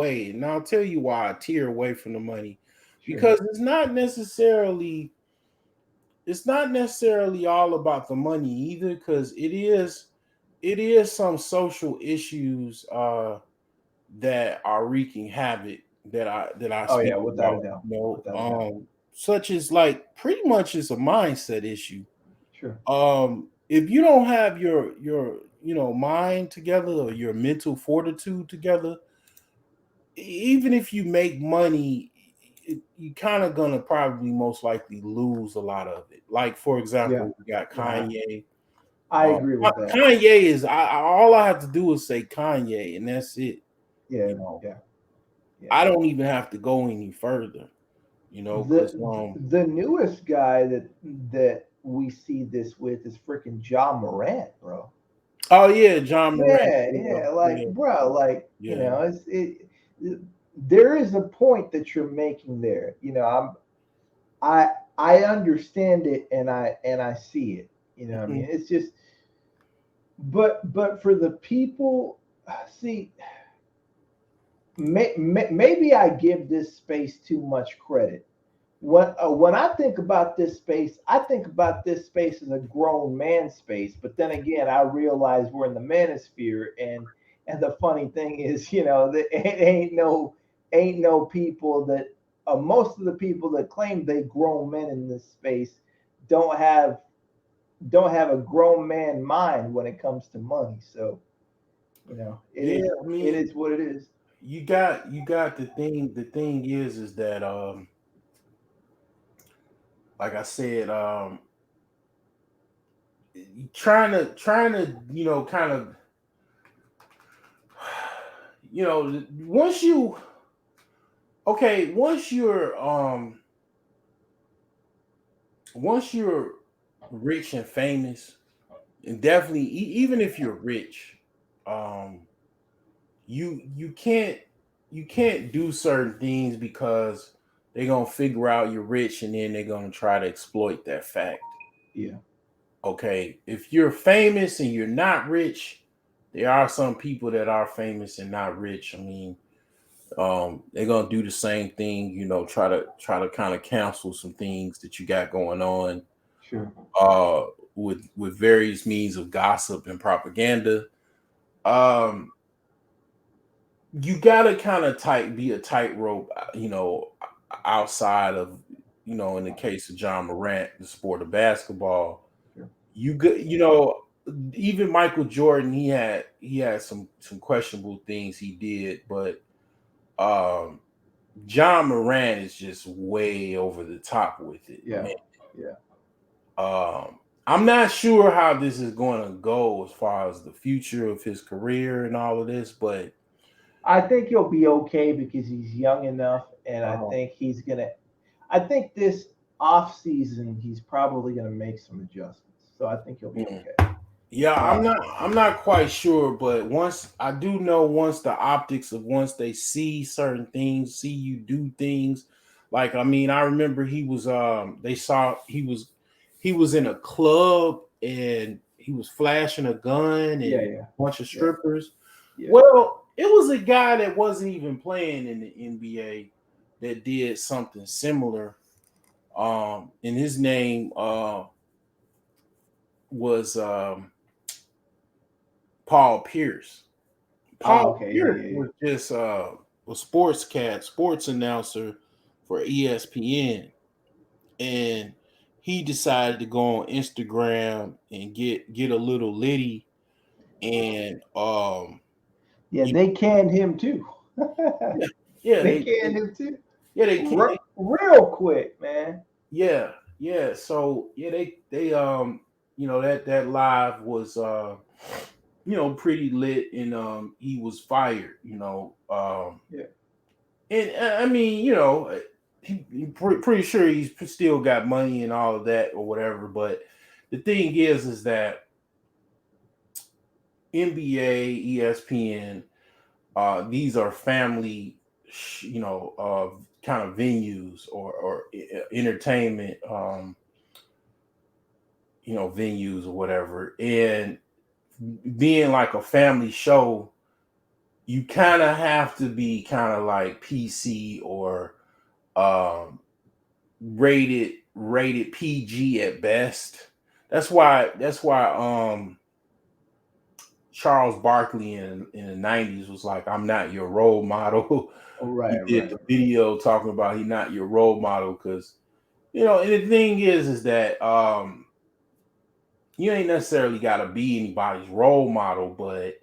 away, and I'll tell you why I tear away from the money, Sure. because it's not necessarily all about the money either, because it is some social issues that are wreaking havoc that I Oh speak yeah, without a about, doubt. you Without a doubt. such as like pretty much it's a mindset issue. Sure. If you don't have your mind together or your mental fortitude together, even if you make money, you kind of gonna probably most likely lose a lot of it. Like for Yeah. example, we got Yeah. Kanye. I agree with that. Kanye is all I have to do is say Kanye, and that's it. Yeah. You know, Yeah. Yeah. I don't even have to go any further. Because The newest guy that we see this with is freaking John Morant, bro. oh yeah, John Morant. Yeah, Yeah, yeah, like yeah, bro, like yeah. there is a point that you're making there. I understand it and I see it. You know what I Mhm. mean? It's just but for the people, see, maybe I give this space too much credit. When I think about this space, I think about this space as a grown man space. But then again, I realize we're in the manosphere, and the funny thing is, that it ain't no people that most of the people that claim they grown men in this space don't have don't have a grown man mind when it comes to money. So it Yeah, is I it mean, is what it is. you got the thing. The thing is that like I said, trying to kind of once you okay once you're rich and famous, and definitely even if you're rich, um you can't do certain things because they're gonna figure out you're rich and then they're gonna try to exploit that fact. Yeah. Okay, if you're famous and you're not rich, there are some people that are famous and not rich. I mean, they're gonna do the same thing, try to kind of cancel some things that you got going on, Sure. uh with various means of gossip and propaganda. um you gotta kind of be a tightrope, outside of, in the case of John Morant, the sport of basketball. Sure. You good, even Michael Jordan, he had some questionable things he did, but um John Morant is just way over the top with it, Yeah. man. Yeah. I'm not sure how this is going to go as far as the future of his career and all of this, but I think he'll be okay because he's young enough, and I um, think he's gonna. I think this off season he's probably gonna make some adjustments, so I think he'll be mm. okay. Yeah, I'm Uh, not I'm not quite sure, but once I do know, once the optics of once they see certain things, see you do things, like I mean, I remember they saw he was in a club and he was flashing a gun yeah, and yeah, a bunch of yeah, strippers. yeah. Well, it was a guy that wasn't even playing in the NBA that did something similar. And his name was Paul Pierce. Oh, Paul okay, Pierce yeah, yeah, was just a sports announcer for ESPN, and he decided to go on Instagram and get a little litty, and yeah. you, They canned him too. yeah, yeah, They canned him too, yeah, they can't, real quick, man. yeah, yeah. So yeah, they that live was pretty lit, and he was fired, Yeah, and I mean, pretty sure he's still got money and all of that or whatever. But the thing is that NBA, ESPN, these are family, kind of venues or entertainment, venues or whatever. And being like a family show, you kind of have to be kind of like PC or um rated PG at best. That's why Charles Barkley in the 90s was like, I'm not your role model. He Right, did right, the video talking about he not your role model because and the thing is that you ain't necessarily gotta be anybody's role model, but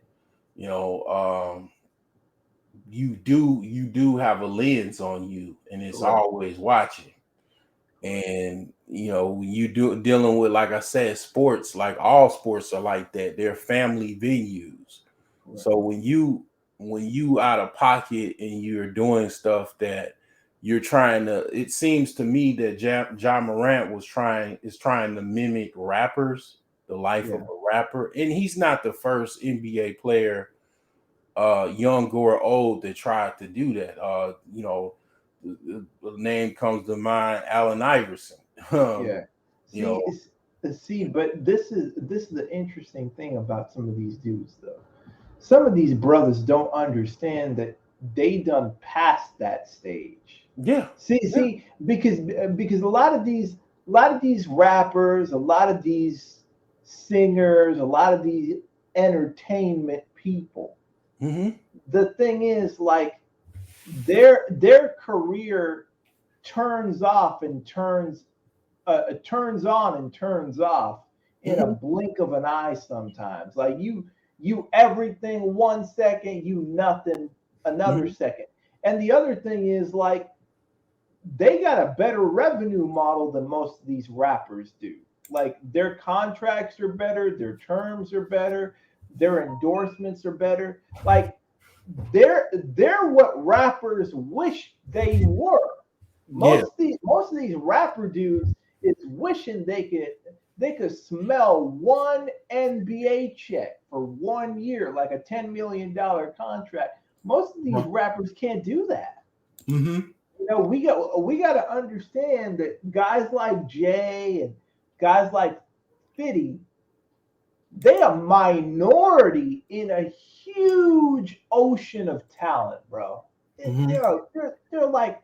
you know, you do have a lens on you and it's right, always watching. right, And when you do dealing with, like I said, sports, like all sports are like that. They're family venues. right. So when you out of pocket and you're doing stuff that you're trying to, it seems to me that John Morant is trying to mimic rappers, the life of Yeah, a rapper, and he's not the first NBA player, young or old, that tried to do that. The name comes to mind, Allen Iverson. yeah. You know, See, but this is the interesting thing about some of these dudes, though. Some of these brothers don't understand that they done past that stage. yeah, yeah, See, because a lot of these rappers, a lot of these singers, a lot of these entertainment people. hmm, The thing is, like, their career turns off and turns on and turns off in a hmm, blink of an eye sometimes. Like you everything 1 second, you nothing another hmm, second. And the other thing is, like, they got a better revenue model than most of these rappers do. Like, their contracts are better, their terms are better, their endorsements are better. Like, they're what rappers wish they were. yeah, Most of these rapper dudes is wishing they could smell one NBA check for 1 year, like a $10 million contract. Most of these rappers can't do that. hmm, We got to understand that guys like Jay and guys like Fitty, they a minority in a huge ocean of talent, bro. hmm, They're like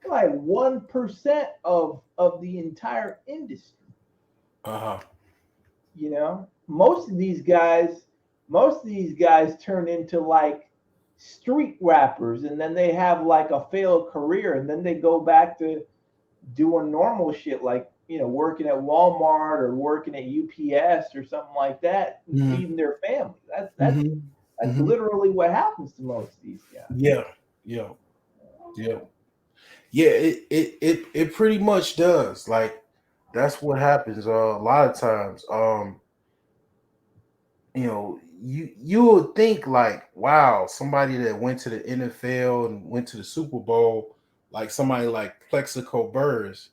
1% of the entire industry. uh-huh, Most of these guys turn into like street rappers, and then they have like a failed career, and then they go back to doing normal shit, like working at Walmart or working at UPS or something like that, and hmm, feeding their family. That's that's hmm, that's hmm, literally what happens to most of these guys. yeah, yeah, yeah, yeah. It pretty much does. Like that's what happens a lot of times. You would think like, wow, somebody that went to the NFL and went to the Super Bowl, like somebody like Plexico Burrs,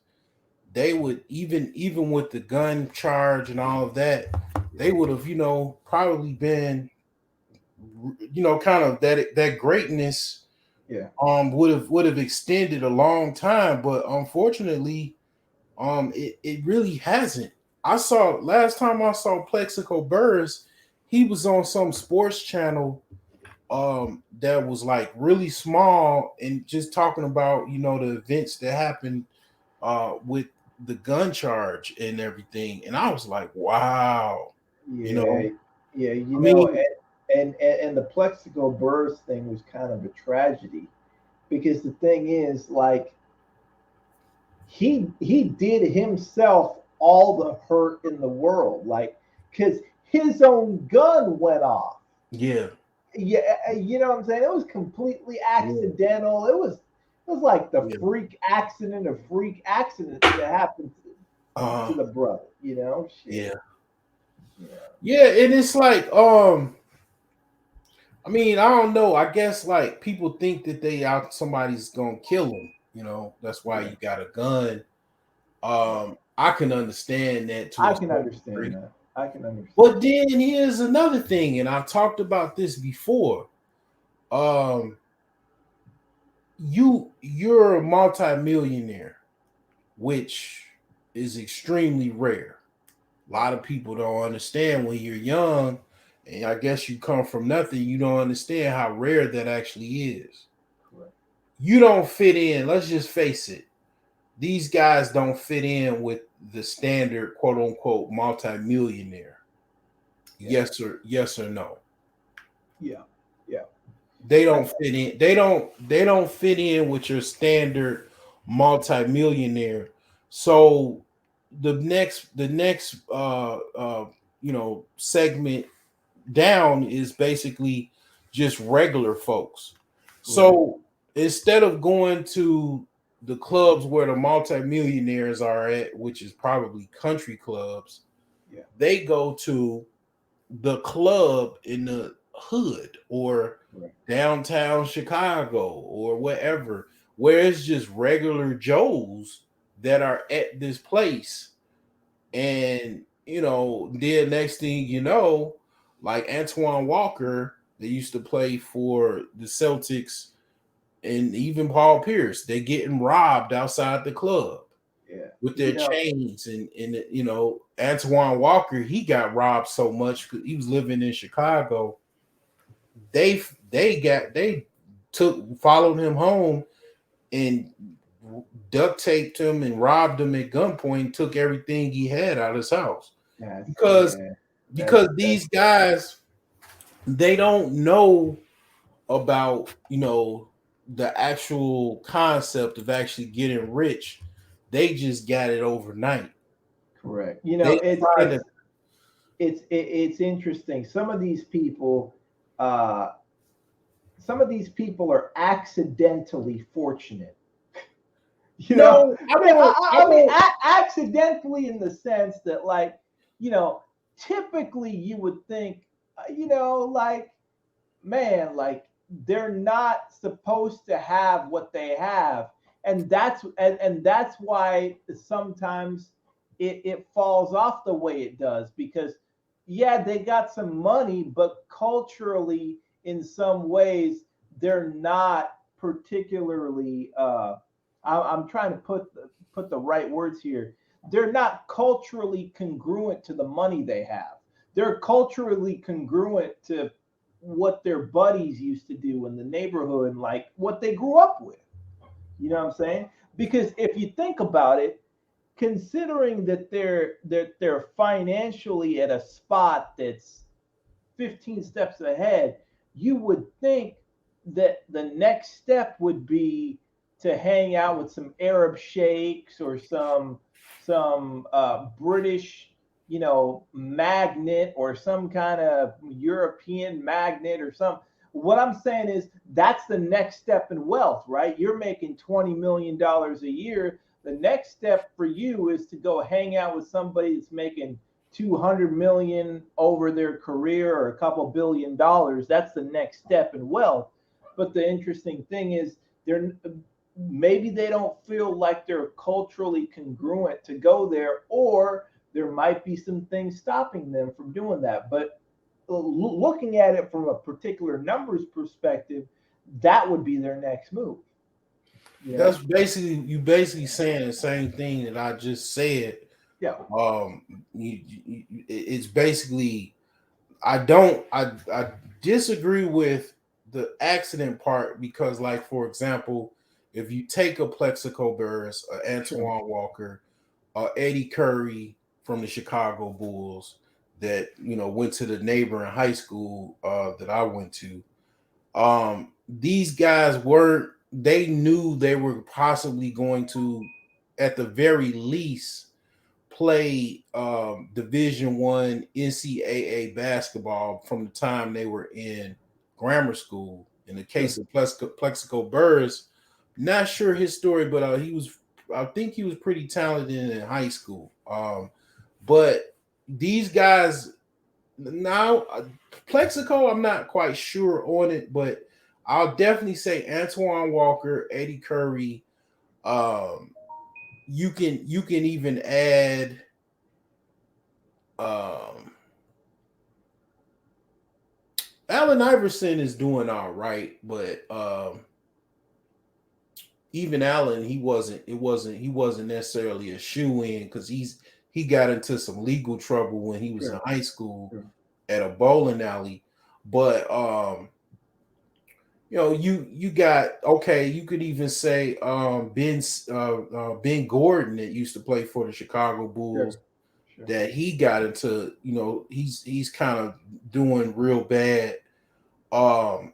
they would, even with the gun charge and all of that, they would have, probably been, kind of that greatness Yeah, would have extended a long time, but unfortunately, it really hasn't. Last time I saw Plexico Burrs, he was on some sports channel that was like really small and just talking about the events that happened with the gun charge and everything, and I was like, wow. you yeah, know yeah. I mean, And the Plexico Burrs thing was kind of a tragedy, because the thing is, like, he did himself all the hurt in the world, like, because his own gun went off. yeah, Yeah, you know what I'm saying? It was completely yeah, accidental. It was like the yeah, freak accident that happened to uh the brother. Shit. yeah, Yeah, yeah. And it's like, I mean, I don't know. I guess like people think that somebody's gonna kill them. That's why yeah, you got a gun. right. I can understand that to I a can certain understand degree. that. I can understand But that. then here's another thing, and I talked about this before. Um, you're a multimillionaire, which is extremely rare. A lot of people don't understand when you're young. And I guess you come from nothing, you don't understand how rare that actually is. Correct. You don't fit in. Let's just face it. These guys don't fit in with the standard quote unquote multimillionaire. Yeah. Yes or no. Yeah. Yeah. They I, don't fit in. They don't fit in with your standard multimillionaire. So the next segment down is basically just regular folks. correct. So instead of going to the clubs where the multimillionaires are at, which is probably country clubs, Yeah. they go to the club in the hood or Correct. downtown Chicago or wherever, where it's just regular Joes that are at this place. And, then next thing you know, like Antoine Walker, they used to play for the Celtics, and even Paul Pierce, they getting robbed outside the club Yeah. with their chains. And Antoine Walker, he got robbed so much because he was living in Chicago. They took followed him home and duct taped him and robbed him at gunpoint, took everything he had out of his house. That's because yeah. because That's these guys, they don't know about the actual concept of actually getting rich. They just got it overnight. correct. They tried to. It's interesting. Uh, some of these people are accidentally fortunate. You know, No, I won't. I I mean, won't. accidentally in the sense that, like, you know, typically you would think, like, man, like they're not supposed to have what they have, and that's why sometimes it falls off the way it does because yeah, they got some money, but culturally, in some ways, they're not particularly. I'm trying to put the right words here. They're not culturally congruent to the money they have. They're culturally congruent to what their buddies used to do in the neighborhood and like what they grew up with. You know what I'm saying? Because if you think about it, considering that they're financially at a spot that's 15 steps ahead, you would think that the next step would be to hang out with some Arab sheikhs or some British, magnet or some kind of European magnet or some. What I'm saying is that's the next step in wealth, right? You're making $20 million a year. The next step for you is to go hang out with somebody that's making 200 million over their career or a couple $1 billion. That's the next step in wealth. But the interesting thing is they're maybe they don't feel like they're culturally congruent to go there, or there might be some things stopping them from doing that. But looking at it from a particular numbers perspective, that would be their next move. You That's know? basically saying the same thing that I just said. Yeah. It's basically I disagree with the accident part because, like, for example, if you take a Plexico Burris, Sure. Antoine Walker, Eddie Curry from the Chicago Bulls that went to the neighboring high school that I went to. These guys weren't. They knew they were possibly going to, at the very least, play Division I NCAA basketball from the time they were in grammar school. In the Sure. case of Plexico Burris, not sure his story, but I think he was pretty talented in high school. But these guys now, Plexico, I'm not quite sure on it, but I'll definitely say Antoine Walker, Eddie Curry. Um, you can even add um Allen Iverson is doing all right, but even Allen, he wasn't necessarily a shoe in because he got into some legal trouble when he was in Sure. high school. Sure. at a bowling alley. But you got, okay, you could even say Ben Gordon that used to play for the Chicago Bulls, Sure, sure. that he got into, he's kind of doing real bad. Um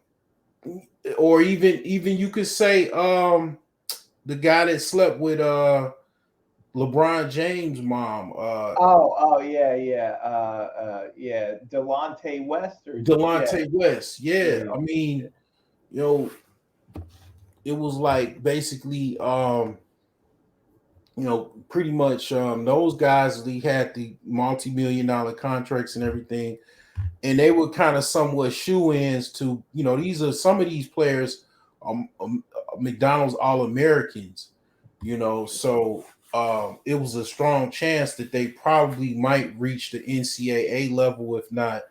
or even you could say the guy that slept with LeBron James' mom, Oh, yeah, yeah, yeah. Delonte West, or yeah, Delonte West. yeah, Yeah, yeah, I mean, you know, it was like basically pretty much those guys, they had the multi-million dollar contracts and everything, and they were kind of somewhat shoe-ins to, these are some of these players, McDonald's All-Americans, so it was a strong chance that they probably might reach the NCAA level, if not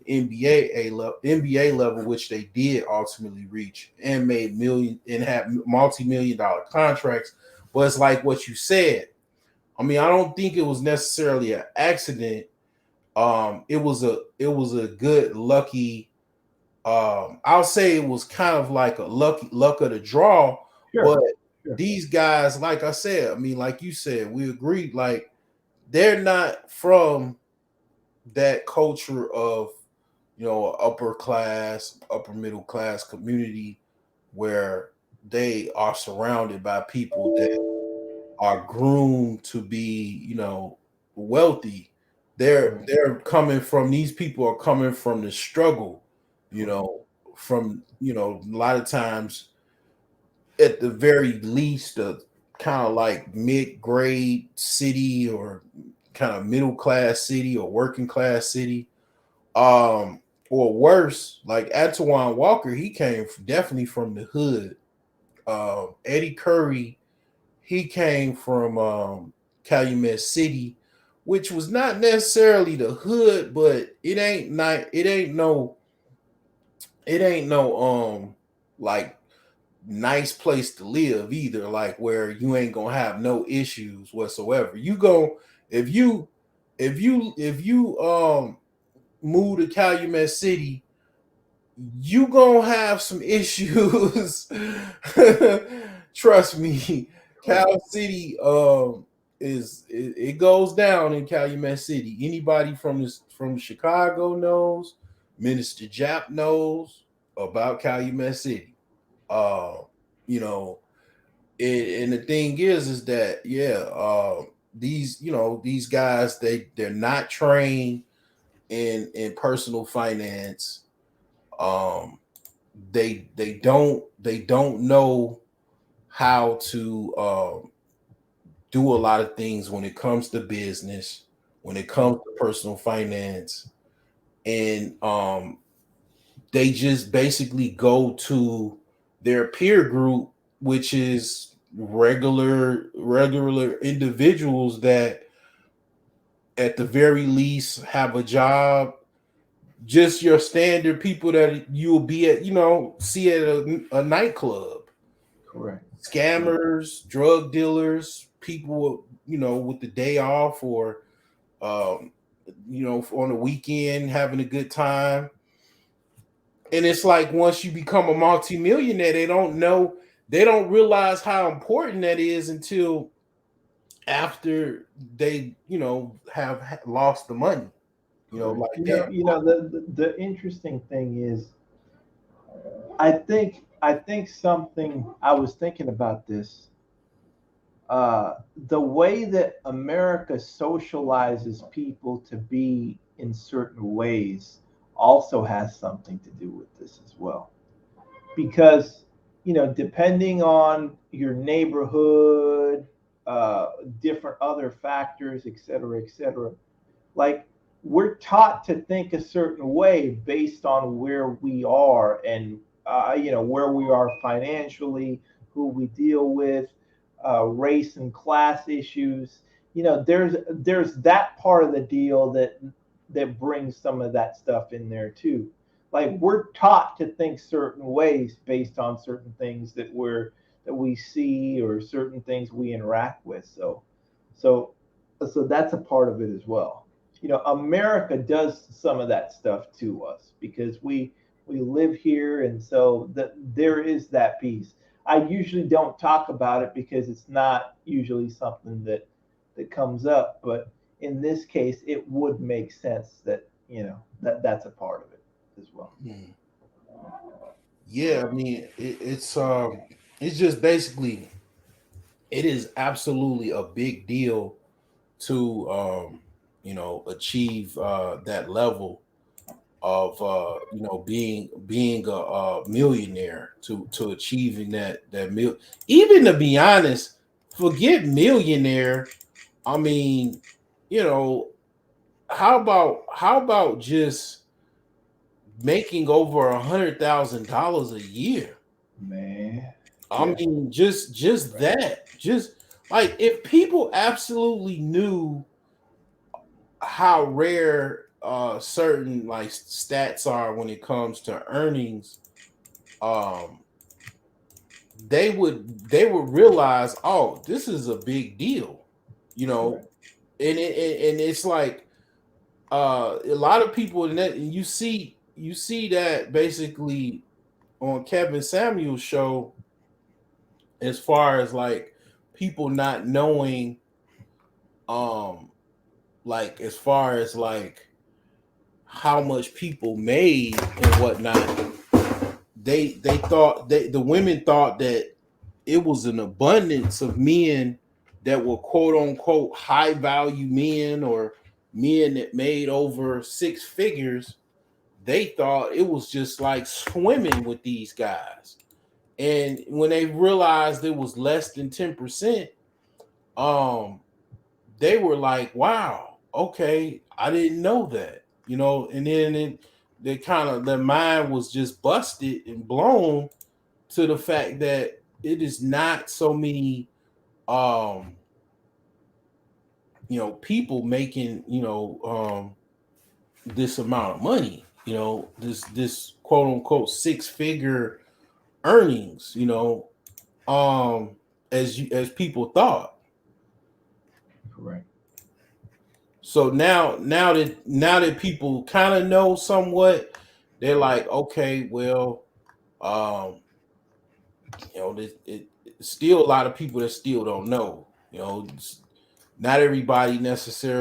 NBA level, which they did ultimately reach and made million and had multi-million dollar contracts. But it's like what you said. I mean, I don't think it was necessarily an accident. It was a good lucky. I'll say it was kind of like a luck of the draw. But sure, sure. these guys, like I said, I mean, like you said, we agreed, like they're not from that culture of, upper class, upper middle class community where they are surrounded by people that are groomed to be, wealthy. They're Right, they're coming from These people are coming from the struggle, you correct, know, from, a lot of times, at the very least, a kind of like mid-grade city, or kind of middle class city, or working class city. Or worse, like Antoine Walker, he came definitely from the hood. Eddie Curry, he came from Calumet City, which was not necessarily the hood, but it ain't no like nice place to live either, like where you ain't gonna have no issues whatsoever. You go if you move to Calumet City, you gonna have some issues. Trust me. correct. Cal City it goes down in Calumet City. Anybody from Chicago knows. Minister Jap knows about Calumet City. Uh, you know, and the thing is that, yeah, these guys, they're not trained in personal finance. Um, they don't know how to do a lot of things when it comes to business, when it Right. comes to personal finance, and they just basically go to their peer group, which is regular individuals that at the very least have a job, just your standard people that you'll be at, see at a nightclub. Correct. Correct. Scammers, drug dealers, people, with the day off, or um, on the weekend having a good time. And it's like once you become a multimillionaire, they don't realize how important that is until after they, have lost the money. Correct. Like that. The interesting thing is, I think something I was thinking about this. The way that America socializes people to be in certain ways also has something to do with this as well. Because, depending on your neighborhood, uh, different other factors, et cetera, like we're taught to think a certain way based on where we are, and where we are financially, who we deal with, race and class issues. There's that part of the deal that brings some of that stuff in there too. Like we're taught to think certain ways based on certain things that we see, or certain things we interact with. So so that's a part of it as well. America does some of that stuff to us because we live here, and so there is that piece. I usually don't talk about it because it's not usually something that comes up, but in this case, it would make sense that that's a part of it as well. Hmm. Yeah, I mean it's just basically it is absolutely a big deal to achieve that level of being a millionaire, to achieving that even to be honest, forget millionaire. I mean, you know, how about just making over $100,000 a year? Man, I yeah, mean, just right, that, just like if people absolutely knew how rare certain like stats are when it comes to earnings, um, they would realize, oh, this is a big deal, you know, correct, and it's like a lot of people in that, and you see that basically on Kevin Samuel's show, as far as like people not knowing, um like as far as like how much people made and whatnot. They thought, the women thought that it was an abundance of men that were quote unquote high value men, or men that made over six figures. They thought it was just like swimming with these guys. And when they realized it was less than 10%, um, they were like, wow, okay, I didn't know that, and then they kind of, their mind was just busted and blown to the fact that it is not so many um people making this amount of money, this quote unquote six figure earnings, um as people thought. correct. So now that people kind of know somewhat, they're like, okay, well, um it's still a lot of people that still don't know. Not everybody necessarily